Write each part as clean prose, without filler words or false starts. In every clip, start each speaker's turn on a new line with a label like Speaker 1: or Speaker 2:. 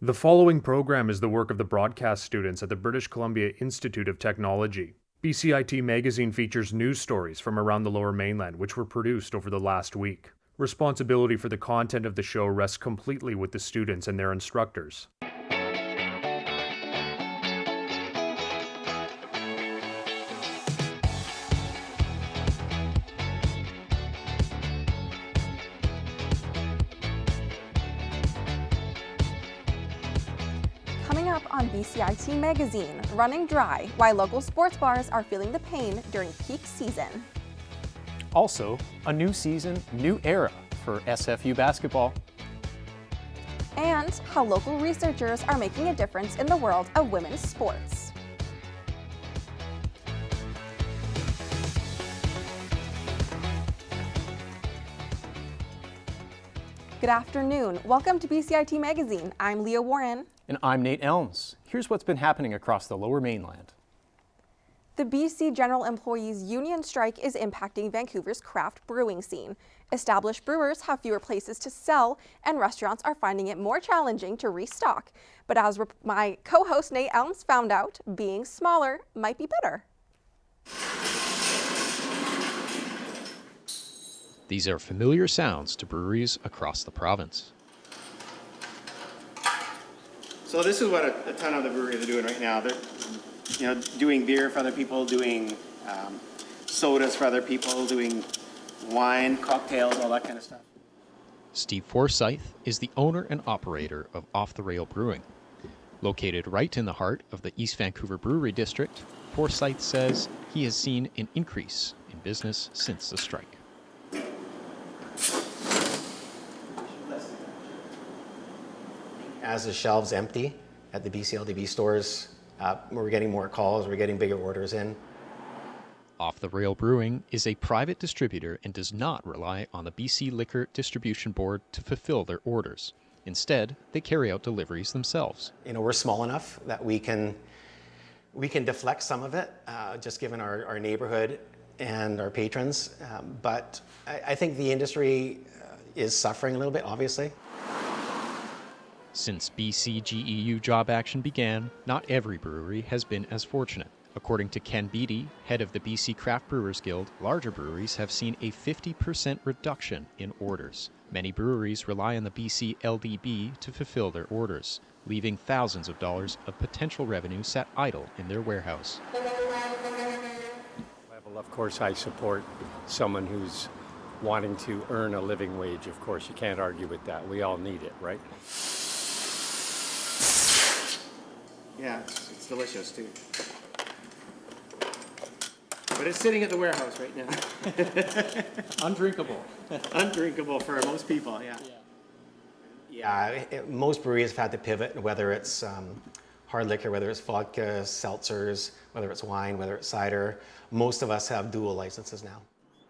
Speaker 1: The following program is the work of the broadcast students at the British Columbia Institute of Technology. BCIT magazine features news stories from around the Lower Mainland which were produced over the last week. Responsibility for the content of the show rests completely with the students and their instructors.
Speaker 2: Coming up on BCIT Magazine, running dry, why local sports bars are feeling the pain during peak season.
Speaker 3: Also, a new season, new era for SFU basketball.
Speaker 2: And how local researchers are making a difference in the world of women's sports. Good afternoon. Welcome to BCIT Magazine. I'm Leah Warren.
Speaker 3: And I'm Nate Elmes. Here's what's been happening across the Lower Mainland.
Speaker 2: The BC General Employees Union strike is impacting Vancouver's craft brewing scene. Established brewers have fewer places to sell, and restaurants are finding it more challenging to restock. But as my co-host Nate Elmes found out, being smaller might be better.
Speaker 4: These are familiar sounds to breweries across the province.
Speaker 5: So this is what a ton of the breweries are doing right now. They're, doing beer for other people, doing sodas for other people, doing wine, cocktails, all that kind of stuff.
Speaker 4: Steve Forsyth is the owner and operator of Off the Rail Brewing. Located right in the heart of the East Vancouver Brewery District, Forsyth says he has seen an increase in business since the strike.
Speaker 6: As the shelves empty at the BCLDB stores, we're getting more calls, we're getting bigger orders in.
Speaker 4: Off the Rail Brewing is a private distributor and does not rely on the BC Liquor Distribution Board to fulfill their orders. Instead, they carry out deliveries themselves.
Speaker 6: We're small enough that we can deflect some of it, just given our neighborhood and our patrons. But I think the industry is suffering a little bit, obviously.
Speaker 4: Since BCGEU job action began, not every brewery has been as fortunate. According to Ken Beattie, head of the BC Craft Brewers Guild, larger breweries have seen a 50% reduction in orders. Many breweries rely on the BC LDB to fulfill their orders, leaving thousands of dollars of potential revenue sat idle in their warehouse.
Speaker 7: Of course, I support someone who's wanting to earn a living wage. Of course, you can't argue with that. We all need it, right?
Speaker 5: Yeah, it's delicious too. But it's sitting at the warehouse right now.
Speaker 3: Undrinkable.
Speaker 5: Undrinkable for most people, yeah.
Speaker 6: Yeah, most breweries have had to pivot, whether it's hard liquor, whether it's vodka, seltzers, whether it's wine, whether it's cider. Most of us have dual licenses now.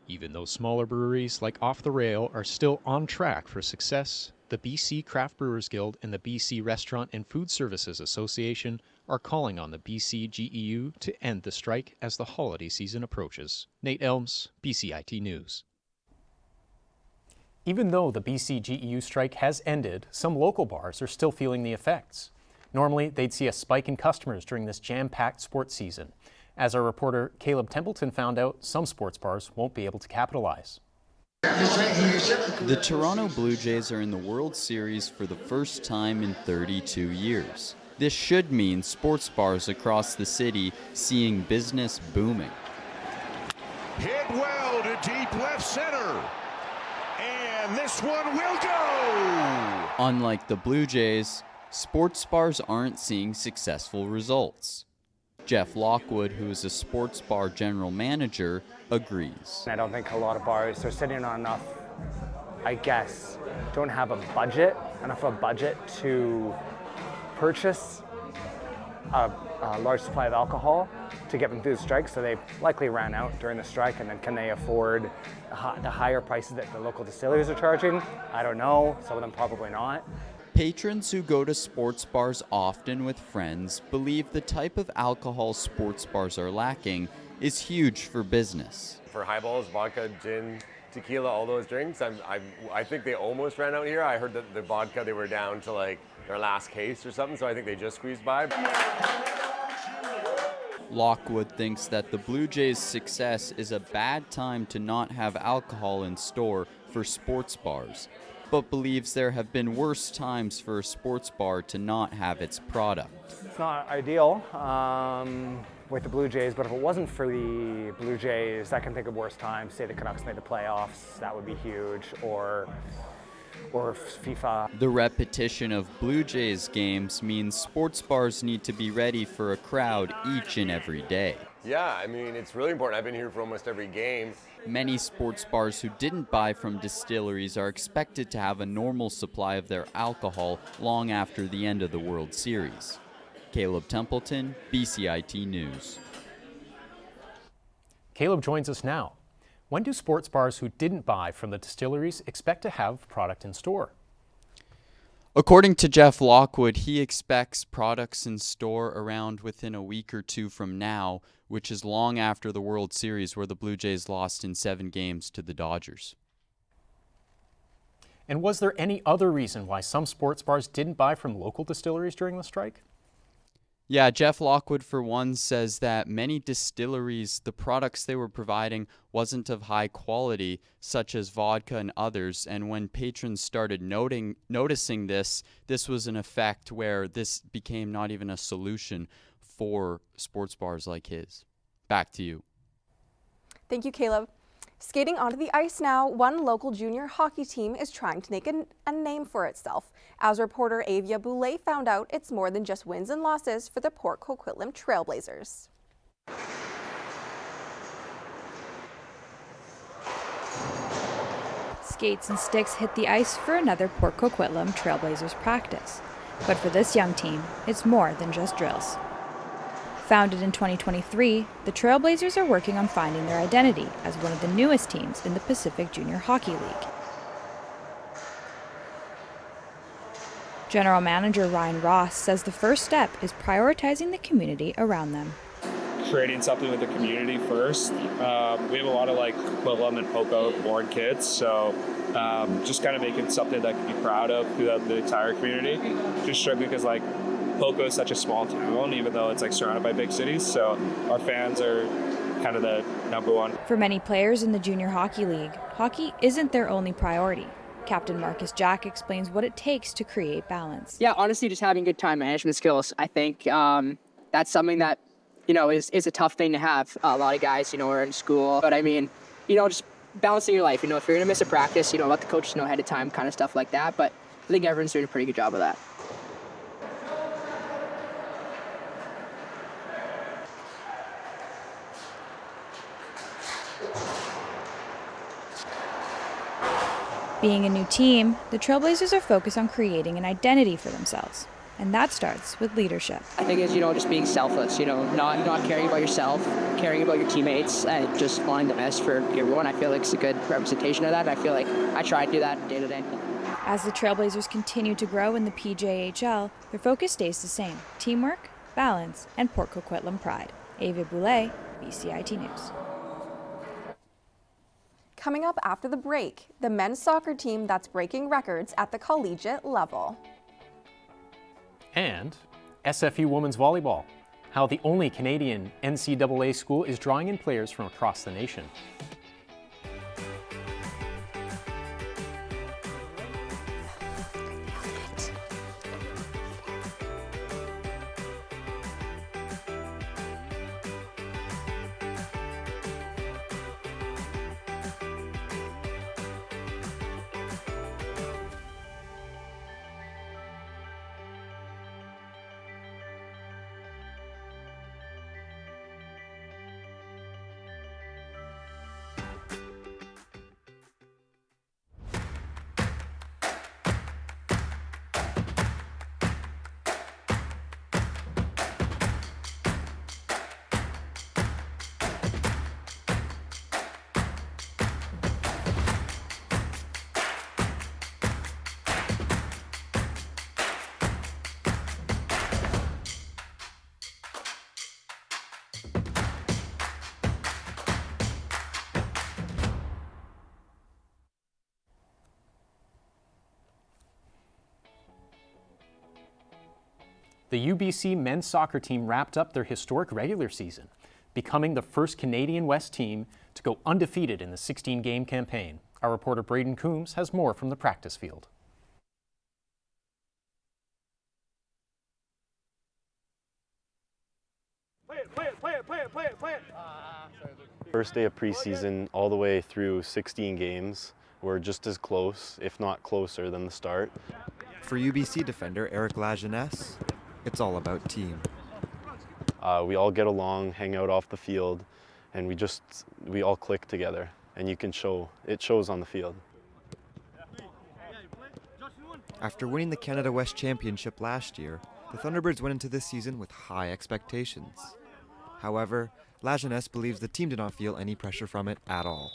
Speaker 4: Even though smaller breweries like Off the Rail are still on track for success, the BC Craft Brewers Guild and the BC Restaurant and Food Services Association are calling on the BCGEU to end the strike as the holiday season approaches. Nate Elmes, BCIT News.
Speaker 3: Even though the BCGEU strike has ended, some local bars are still feeling the effects. Normally, they'd see a spike in customers during this jam-packed sports season. As our reporter Caleb Templeton found out, some sports bars won't be able to capitalize.
Speaker 8: The Toronto Blue Jays are in the World Series for the first time in 32 years. This should mean sports bars across the city seeing business booming.
Speaker 9: Hit well to deep left center. And this one will go!
Speaker 8: Unlike the Blue Jays, sports bars aren't seeing successful results. Jeff Lockwood, who is a sports bar general manager, agrees.
Speaker 10: I don't think a lot of bars are sitting on enough, don't have enough of a budget to purchase a large supply of alcohol to get them through the strike, so they likely ran out during the strike, and then can they afford the higher prices that the local distilleries are charging? I don't know, some of them probably not.
Speaker 8: Patrons who go to sports bars often with friends believe the type of alcohol sports bars are lacking is huge for business.
Speaker 11: For highballs, vodka, gin, tequila, all those drinks. I think they almost ran out here. I heard that the vodka, they were down to like their last case or something, so I think they just squeezed by.
Speaker 8: Lockwood thinks that the Blue Jays' success is a bad time to not have alcohol in store for sports bars, but believes there have been worse times for a sports bar to not have its product.
Speaker 10: It's not ideal with the Blue Jays, but if it wasn't for the Blue Jays, I can think of worse times. Say the Canucks made the playoffs, that would be huge, or FIFA.
Speaker 8: The repetition of Blue Jays games means sports bars need to be ready for a crowd each and every day.
Speaker 11: Yeah, I mean, it's really important. I've been here for almost every game.
Speaker 8: Many sports bars who didn't buy from distilleries are expected to have a normal supply of their alcohol long after the end of the World Series. Caleb Templeton, BCIT News.
Speaker 3: Caleb joins us now. When do sports bars who didn't buy from the distilleries expect to have product in store?
Speaker 8: According to Jeff Lockwood, he expects products in store around within a week or two from now, which is long after the World Series where the Blue Jays lost in 7 games to the Dodgers.
Speaker 3: And was there any other reason why some sports bars didn't buy from local distilleries during the strike?
Speaker 8: Yeah, Jeff Lockwood, for one, says that many distilleries, the products they were providing wasn't of high quality, such as vodka and others. And when patrons started noticing this was an effect where this became not even a solution for sports bars like his. Back to you.
Speaker 2: Thank you, Caleb. Skating onto the ice now, one local junior hockey team is trying to make a name for itself. As reporter Évia Boulay found out, it's more than just wins and losses for the Port Coquitlam Trailblazers.
Speaker 12: Skates and sticks hit the ice for another Port Coquitlam Trailblazers practice. But for this young team, it's more than just drills. Founded in 2023, the Trailblazers are working on finding their identity as one of the newest teams in the Pacific Junior Hockey League. General Manager Ryan Ross says the first step is prioritizing the community around them.
Speaker 13: Creating something with the community first. We have a lot of like Quillam and Poco born kids, so just kind of making something that can be proud of throughout the entire community. Just strictly because like Poco is such a small town, even though it's like surrounded by big cities, so our fans are kind of the number one.
Speaker 12: For many players in the Junior Hockey League, hockey isn't their only priority. Captain Marcus Jack explains what it takes to create balance.
Speaker 14: Yeah, honestly, just having good time management skills. I think that's something that, is a tough thing to have. A lot of guys, are in school. But I mean, just balancing your life. If you're going to miss a practice, let the coaches know ahead of time, kind of stuff like that. But I think everyone's doing a pretty good job of that.
Speaker 12: Being a new team, the Trailblazers are focused on creating an identity for themselves. And that starts with leadership.
Speaker 14: I think it's, just being selfless, not caring about yourself, caring about your teammates, and just wanting the best for everyone. I feel like it's a good representation of that. I feel like I try to do that day to day.
Speaker 12: As the Trailblazers continue to grow in the PJHL, their focus stays the same: teamwork, balance, and Port Coquitlam pride. Évia Boulay, BCIT News.
Speaker 2: Coming up after the break, the men's soccer team that's breaking records at the collegiate level.
Speaker 3: And SFU women's volleyball, how the only Canadian NCAA school is drawing in players from across the nation. The UBC men's soccer team wrapped up their historic regular season, becoming the first Canadian West team to go undefeated in the 16-game campaign. Our reporter Braeden Coombes has more from the practice field.
Speaker 15: First day of preseason all the way through 16 games. We're just as close, if not closer, than the start.
Speaker 16: For UBC defender Eric Lajeunesse, it's all about team.
Speaker 15: We all get along, hang out off the field, and we all click together. And it shows on the field.
Speaker 16: After winning the Canada West Championship last year, the Thunderbirds went into this season with high expectations. However, Lajeunesse believes the team did not feel any pressure from it at all.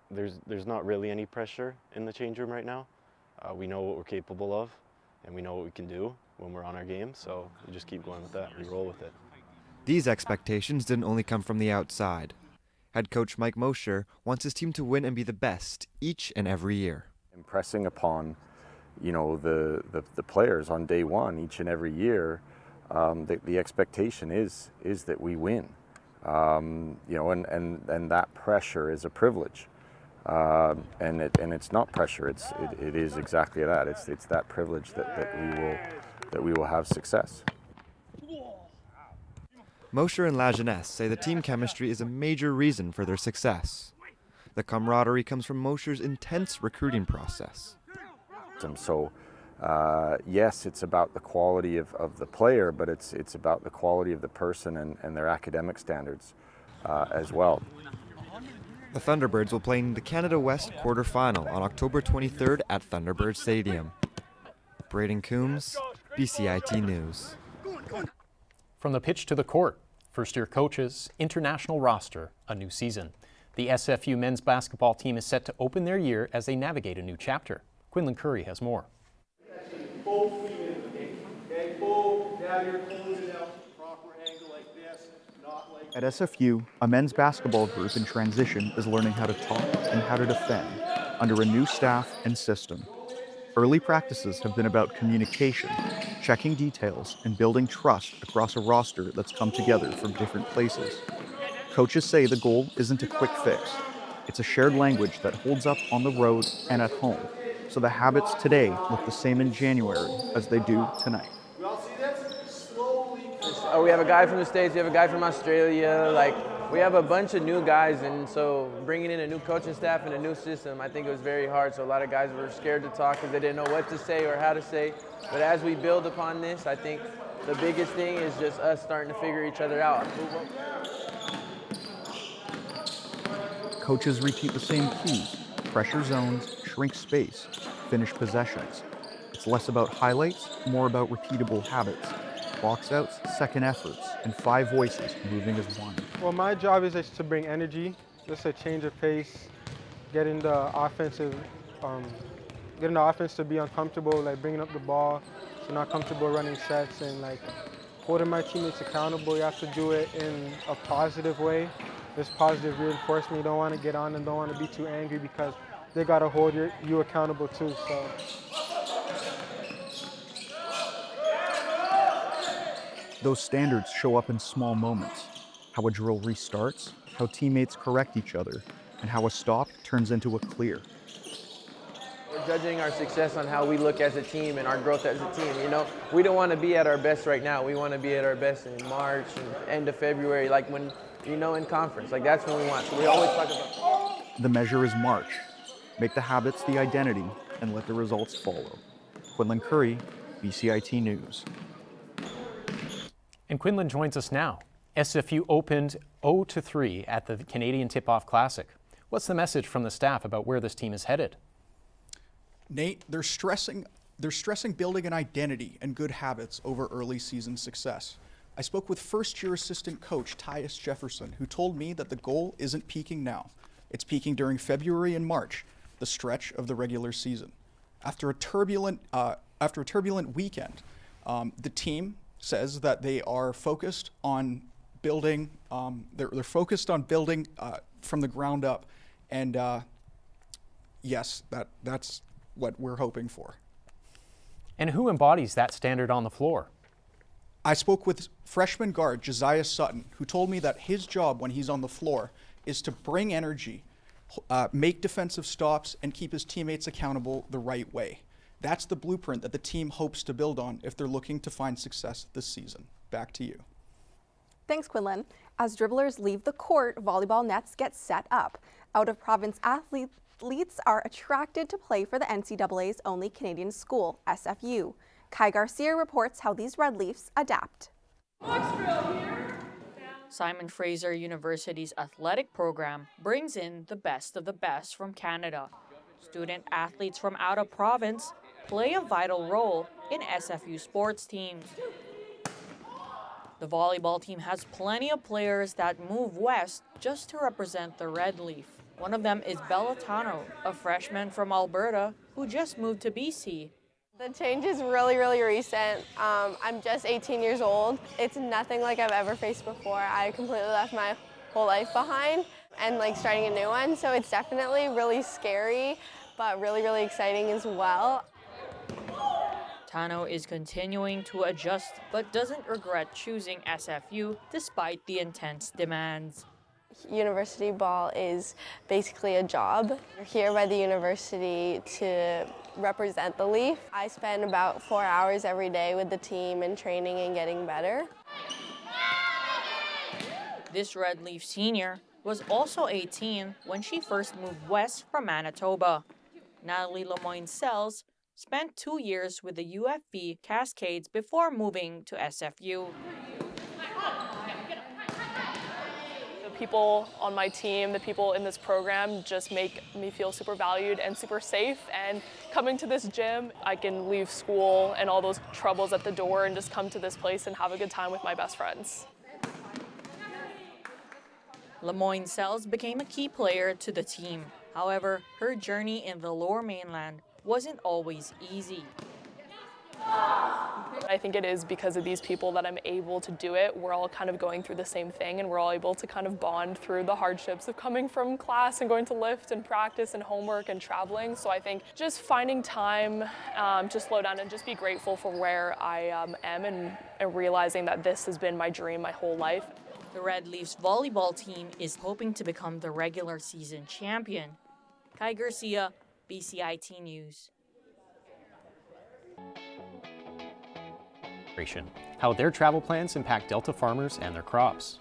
Speaker 15: There's not really any pressure in the change room right now. We know what we're capable of, and we know what we can do when we're on our game, so we just keep going with that. We roll with it.
Speaker 16: These expectations didn't only come from the outside. Head coach Mike Mosher wants his team to win and be the best each and every year.
Speaker 17: Impressing upon, the players on day one each and every year, the expectation is that we win, and that pressure is a privilege, and it's not pressure. It is exactly that. It's that privilege that we will have success.
Speaker 16: Mosher and Lajeunesse say the team chemistry is a major reason for their success. The camaraderie comes from Mosher's intense recruiting process.
Speaker 17: So, yes, it's about the quality of the player, but it's about the quality of the person and their academic standards as well.
Speaker 16: The Thunderbirds will play in the Canada West quarterfinal on October 23rd at Thunderbird Stadium. Braeden Coombes, BCIT News.
Speaker 3: From the pitch to the court, first-year coaches, international roster, a new season. The SFU men's basketball team is set to open their year as they navigate a new chapter. Quinlan Currie has more.
Speaker 18: At SFU, a men's basketball group in transition is learning how to talk and how to defend under a new staff and system. Early practices have been about communication, checking details, and building trust across a roster that's come together from different places. Coaches say the goal isn't a quick fix. It's a shared language that holds up on the road and at home, so the habits today look the same in January as they do tonight.
Speaker 19: We have a guy from the States, we have a guy from Australia, we have a bunch of new guys, and so bringing in a new coaching staff and a new system, I think it was very hard. So a lot of guys were scared to talk because they didn't know what to say or how to say. But as we build upon this, I think the biggest thing is just us starting to figure each other out.
Speaker 18: Coaches repeat the same keys: pressure zones, shrink space, finish possessions. It's less about highlights, more about repeatable habits. Box outs, second efforts, and 5 voices moving as one.
Speaker 20: Well, my job is just to bring energy, just a change of pace, getting the offense to be uncomfortable, bringing up the ball, so not comfortable running sets, and holding my teammates accountable. You have to do it in a positive way. This positive reinforcement. You don't want to get on and don't want to be too angry because they got to hold you accountable too. So.
Speaker 18: Those standards show up in small moments: how a drill restarts, how teammates correct each other, and how a stop turns into a clear.
Speaker 19: We're judging our success on how we look as a team and our growth as a team. We don't want to be at our best right now. We want to be at our best in March and end of February, when, in conference. That's when we want. So we always talk about.
Speaker 18: The measure is March. Make the habits the identity and let the results follow. Quinlan Currie, BCIT News.
Speaker 3: And Quinlan joins us now. SFU opened 0-3 at the Canadian Tip-Off Classic. What's the message from the staff about where this team is headed?
Speaker 21: Nate, they're stressing building an identity and good habits over early season success. I spoke with first-year assistant coach Tyus Jefferson, who told me that the goal isn't peaking now. It's peaking during February and March, the stretch of the regular season. After a turbulent weekend, the team says that they are focused on building. They're focused on building from the ground up, and yes, that's what we're hoping for.
Speaker 3: And who embodies that standard on the floor?
Speaker 21: I spoke with freshman guard Josiah Sutton, who told me that his job when he's on the floor is to bring energy, make defensive stops, and keep his teammates accountable the right way. That's the blueprint that the team hopes to build on if they're looking to find success this season. Back to you.
Speaker 2: Thanks, Quinlan. As dribblers leave the court, volleyball nets get set up. Out-of-province athletes are attracted to play for the NCAA's only Canadian school, SFU. Garcia reports how these Red Leafs adapt.
Speaker 1: Simon Fraser University's athletic program brings in the best of the best from Canada. Student athletes from out of province play a vital role in SFU sports teams. The volleyball team has plenty of players that move west just to represent the Red Leaf. One of them is Bella Tano, a freshman from Alberta who just moved to BC.
Speaker 22: The change is really, really recent. I'm just 18 years old. It's nothing like I've ever faced before. I completely left my whole life behind and like starting a new one. So it's definitely really scary, but really, really exciting as well.
Speaker 1: Tano is continuing to adjust, but doesn't regret choosing SFU despite the intense demands.
Speaker 22: University ball is basically a job. You're here by the university to represent the Leaf. I spend about 4 hours every day with the team and training and getting better.
Speaker 1: This Red Leaf senior was also 18 when she first moved west from Manitoba. Natalie Lemoyne-Sells spent 2 years with the UFV Cascades before moving to SFU.
Speaker 23: The people on my team, the people in this program just make me feel super valued and super safe. And coming to this gym, I can leave school and all those troubles at the door and just come to this place and have a good time with my best friends.
Speaker 1: Lemoyne-Sells became a key player to the team. However, her journey in the Lower Mainland wasn't always easy.
Speaker 23: I think it is because of these people that I'm able to do it. We're all kind of going through the same thing and we're all able to kind of bond through the hardships of coming from class and going to lift and practice and homework and traveling. So I think just finding time to slow down and just be grateful for where I am and realizing that this has been my dream my whole life.
Speaker 1: The Red Leafs volleyball team is hoping to become the regular season champion. Garcia, BCIT News.
Speaker 3: How their travel plans impact Delta farmers and their crops.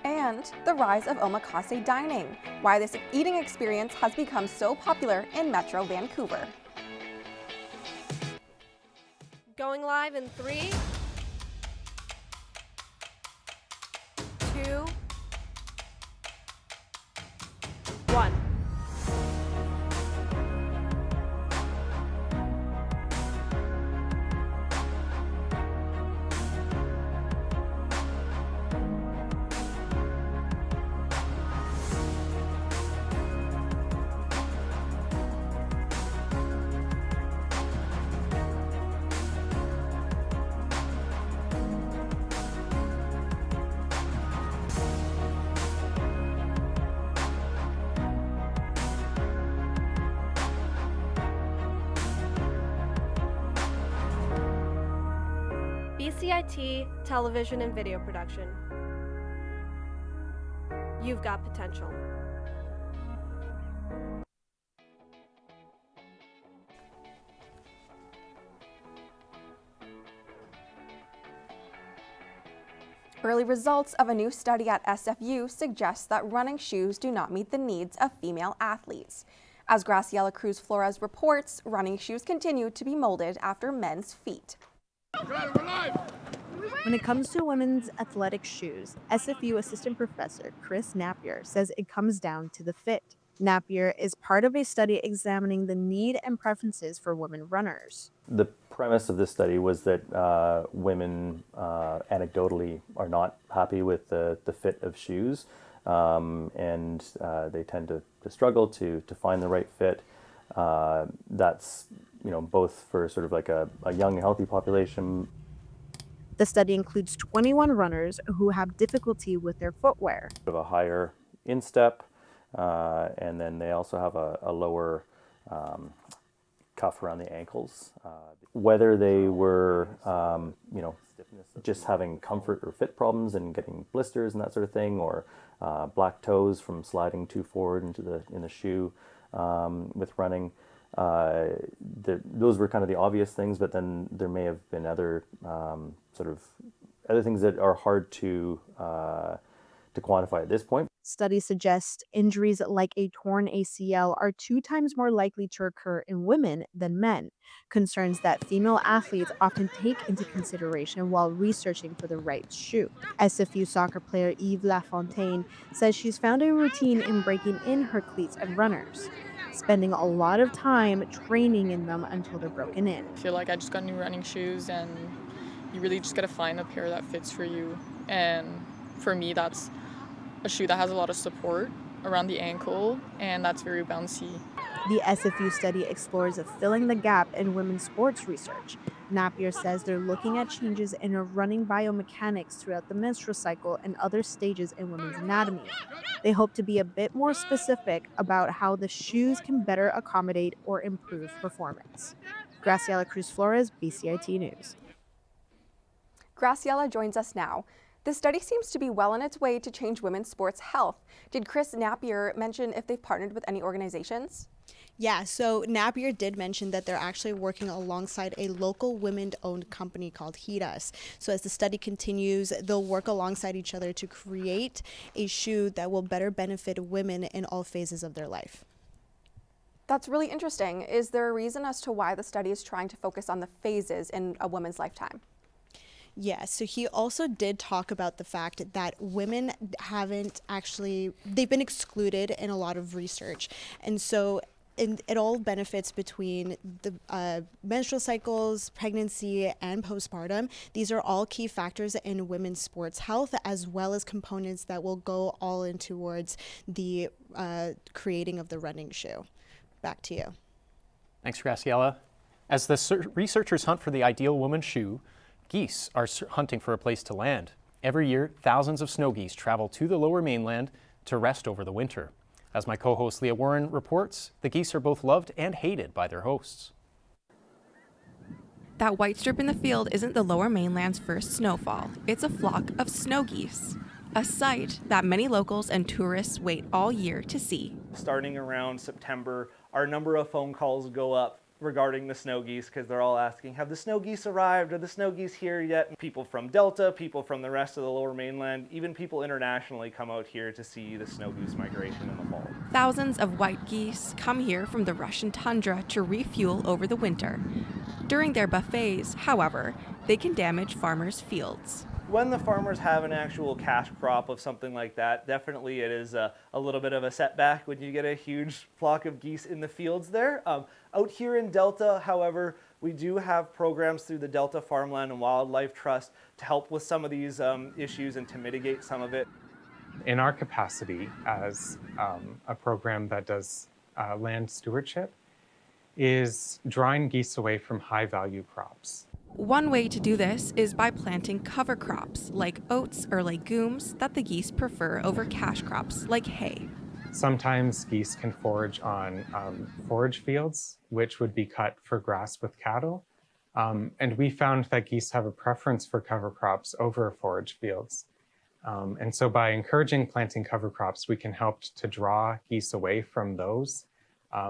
Speaker 2: And the rise of omakase dining, why this eating experience has become so popular in Metro Vancouver.
Speaker 24: Going live in 3, 2, 1. BCIT Television and Video Production. You've got potential.
Speaker 2: Early results of a new study at SFU suggest that running shoes do not meet the needs of female athletes. As Graciela Cruz-Flores reports, running shoes continue to be molded after men's feet.
Speaker 25: When it comes to women's athletic shoes, SFU assistant professor Chris Napier says it comes down to the fit. Napier is part of a study examining the need and preferences for women runners.
Speaker 26: The premise of this study was that women anecdotally are not happy with the fit of shoes, and they tend to struggle to find the right fit. That's both for sort of like a young, healthy population.
Speaker 25: The study includes 21 runners who have difficulty with their footwear.
Speaker 26: Of a higher instep, and then they also have a lower tough around the ankles. Whether they were, just having comfort or fit problems and getting blisters and that sort of thing, or black toes from sliding too forward in the shoe with running. Those were kind of the obvious things, but then there may have been other other things that are hard to quantify at this point.
Speaker 25: Studies suggest injuries like a torn ACL are 2 times more likely to occur in women than men, concerns that female athletes often take into consideration while researching for the right shoe. SFU soccer player Yves Lafontaine says she's found a routine in breaking in her cleats and runners, spending a lot of time training in them until they're broken in.
Speaker 4: I feel like I just got new running shoes, and you really just gotta find a pair that fits for you. And for me, that's a shoe that has a lot of support around the ankle, and that's very bouncy.
Speaker 25: The SFU study explores filling the gap in women's sports research. Napier says they're looking at changes in running biomechanics throughout the menstrual cycle and other stages in women's anatomy. They hope to be a bit more specific about how the shoes can better accommodate or improve performance. Graciela Cruz-Flores, BCIT News.
Speaker 2: Graciela joins us now. The study seems to be well on its way to change women's sports health. Did Chris Napier mention if they've partnered with any organizations?
Speaker 25: Yeah, so Napier did mention that they're actually working alongside a local women-owned company called Hidas. So as the study continues, they'll work alongside each other to create a shoe that will better benefit women in all phases of their life.
Speaker 2: That's really interesting. Is there a reason as to why the study is trying to focus on the phases in a woman's lifetime?
Speaker 25: Yeah, so he also did talk about the fact that women they've been excluded in a lot of research. And so it all benefits between the menstrual cycles, pregnancy, and postpartum. These are all key factors in women's sports health, as well as components that will go all in towards the creating of the running shoe. Back to you.
Speaker 3: Thanks, Graciela. As the researchers hunt for the ideal woman's shoe, geese are hunting for a place to land. Every year, thousands of snow geese travel to the Lower Mainland to rest over the winter. As my co-host Leah Warren reports, the geese are both loved and hated by their hosts.
Speaker 5: That white strip in the field isn't the Lower Mainland's first snowfall. It's a flock of snow geese, a sight that many locals and tourists wait all year to see.
Speaker 6: Starting around September, our number of phone calls go up regarding the snow geese, because they're all asking, have the snow geese arrived? Are the snow geese here yet? People from Delta, people from the rest of the Lower Mainland, even people internationally come out here to see the snow goose migration in the fall.
Speaker 5: Thousands of white geese come here from the Russian tundra to refuel over the winter. During their buffets, however, they can damage farmers' fields.
Speaker 6: When the farmers have an actual cash crop of something like that, definitely it is a little bit of a setback when you get a huge flock of geese in the fields there. Out here in Delta, however, we do have programs through the Delta Farmland and Wildlife Trust to help with some of these issues and to mitigate some of it.
Speaker 7: In our capacity as a program that does land stewardship, is drawing geese away from high-value crops.
Speaker 5: One way to do this is by planting cover crops like oats or legumes that the geese prefer over cash crops like hay.
Speaker 7: Sometimes geese can forage on forage fields, which would be cut for grass with cattle. And we found that geese have a preference for cover crops over forage fields. And so by encouraging planting cover crops, we can help to draw geese away from those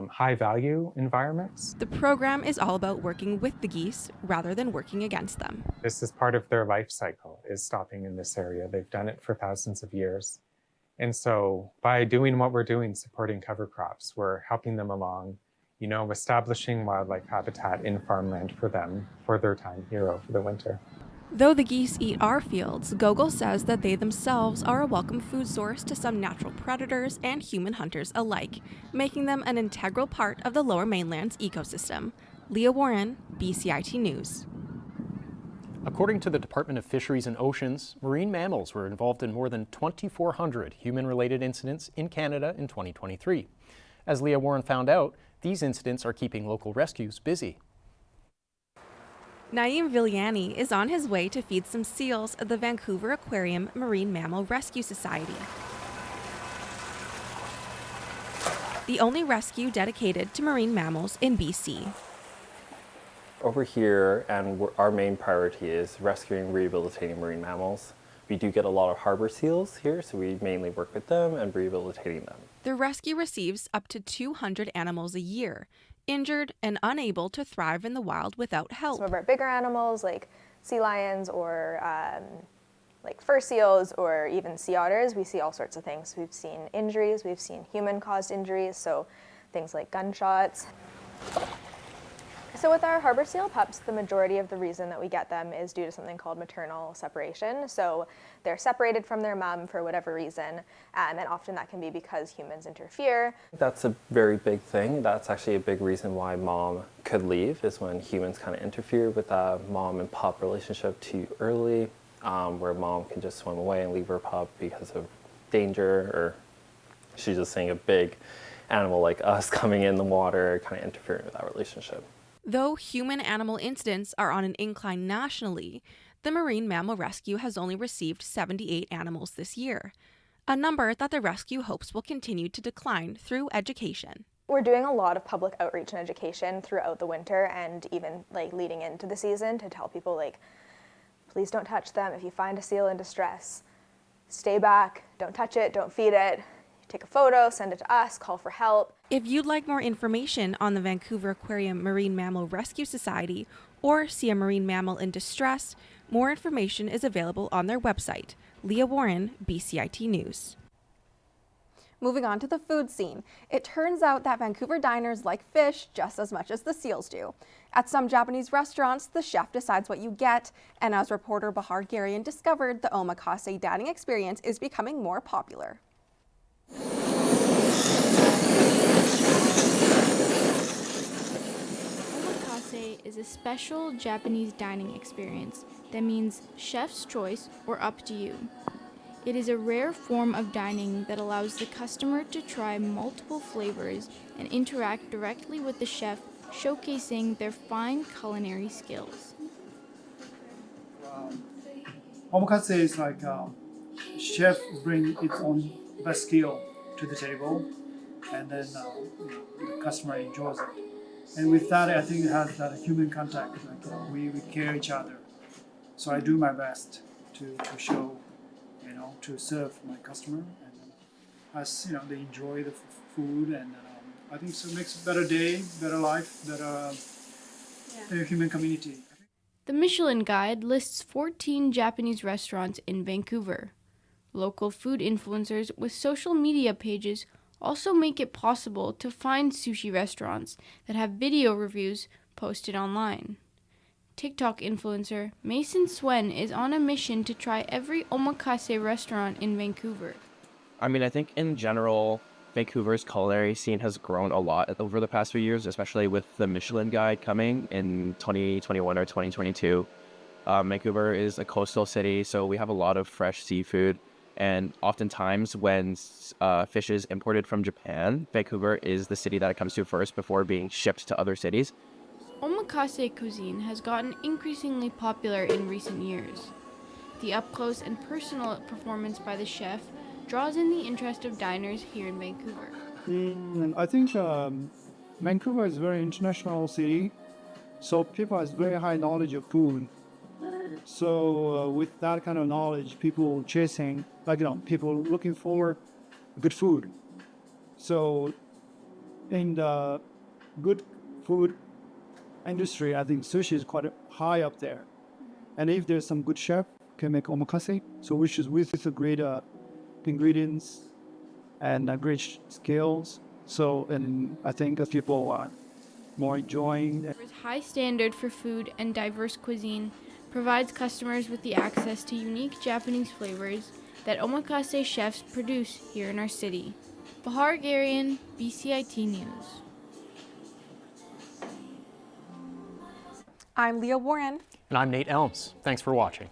Speaker 7: high-value environments.
Speaker 5: The program is all about working with the geese rather than working against them.
Speaker 7: This is part of their life cycle, is stopping in this area. They've done it for thousands of years. And so by doing what we're doing, supporting cover crops, we're helping them along, establishing wildlife habitat in farmland for them for their time here over the winter.
Speaker 5: Though the geese eat our fields, Gogol says that they themselves are a welcome food source to some natural predators and human hunters alike, making them an integral part of the Lower Mainland's ecosystem. Leah Warren, BCIT News.
Speaker 3: According to the Department of Fisheries and Oceans, marine mammals were involved in more than 2,400 human-related incidents in Canada in 2023. As Leah Warren found out, these incidents are keeping local rescues busy.
Speaker 5: Naeem Viliani is on his way to feed some seals at the Vancouver Aquarium Marine Mammal Rescue Society, the only rescue dedicated to marine mammals in BC.
Speaker 8: Over here, and our main priority is rescuing, rehabilitating marine mammals. We do get a lot of harbor seals here, so we mainly work with them and rehabilitating them.
Speaker 5: The rescue receives up to 200 animals a year, injured and unable to thrive in the wild without help.
Speaker 9: Some of our bigger animals like sea lions or like fur seals or even sea otters, we see all sorts of things. We've seen injuries, we've seen human-caused injuries, so things like gunshots. So with our harbor seal pups, the majority of the reason that we get them is due to something called maternal separation. So they're separated from their mom for whatever reason, and often that can be because humans interfere.
Speaker 8: That's a very big thing. That's actually a big reason why mom could leave, is when humans kind of interfere with that mom and pup relationship too early, where mom can just swim away and leave her pup because of danger, or she's just seeing a big animal like us coming in the water, kind of interfering with that relationship.
Speaker 5: Though human-animal incidents are on an incline nationally, the Marine Mammal Rescue has only received 78 animals this year, a number that the rescue hopes will continue to decline through education.
Speaker 9: We're doing a lot of public outreach and education throughout the winter and even like leading into the season to tell people like, please don't touch them. If you find a seal in distress, stay back, don't touch it, don't feed it. Take a photo, send it to us, call for help.
Speaker 5: If you'd like more information on the Vancouver Aquarium Marine Mammal Rescue Society or see a marine mammal in distress, more information is available on their website. Leah Warren, BCIT News.
Speaker 2: Moving on to the food scene, it turns out that Vancouver diners like fish just as much as the seals do. At some Japanese restaurants, the chef decides what you get, and as reporter Bahar Gharian discovered, the omakase dining experience is becoming more popular.
Speaker 10: Omakase is a special Japanese dining experience that means chef's choice or up to you. It is a rare form of dining that allows the customer to try multiple flavors and interact directly with the chef, showcasing their fine culinary skills.
Speaker 11: Omakase is like chef bring its own best skill to the table, and then the customer enjoys it. And with that, I think it has that human contact. Like we care each other. So I do my best to show, to serve my customer, and as they enjoy the food, and I think so it makes a better day, better life, better human community.
Speaker 10: The Michelin Guide lists 14 Japanese restaurants in Vancouver. Local food influencers with social media pages also make it possible to find sushi restaurants that have video reviews posted online. TikTok influencer Mason Swen is on a mission to try every omakase restaurant in Vancouver.
Speaker 13: I think in general, Vancouver's culinary scene has grown a lot over the past few years, especially with the Michelin Guide coming in 2021 or 2022. Vancouver is a coastal city, so we have a lot of fresh seafood. And oftentimes when fish is imported from Japan, Vancouver is the city that it comes to first before being shipped to other cities.
Speaker 10: Omakase cuisine has gotten increasingly popular in recent years. The up-close and personal performance by the chef draws in the interest of diners here in Vancouver.
Speaker 11: I think Vancouver is a very international city, so people have very high knowledge of food. So with that kind of knowledge, people chasing, people looking for good food. So in the good food industry, I think sushi is quite high up there. And if there's some good chef can make omakase, so which is with the great ingredients and great skills. So, and I think people are more enjoying.
Speaker 10: There's high standard for food and diverse cuisine provides customers with the access to unique Japanese flavors that omakase chefs produce here in our city. Bahar Gharian, BCIT News.
Speaker 2: I'm Leah Warren.
Speaker 3: And I'm Nate Elmes. Thanks for watching.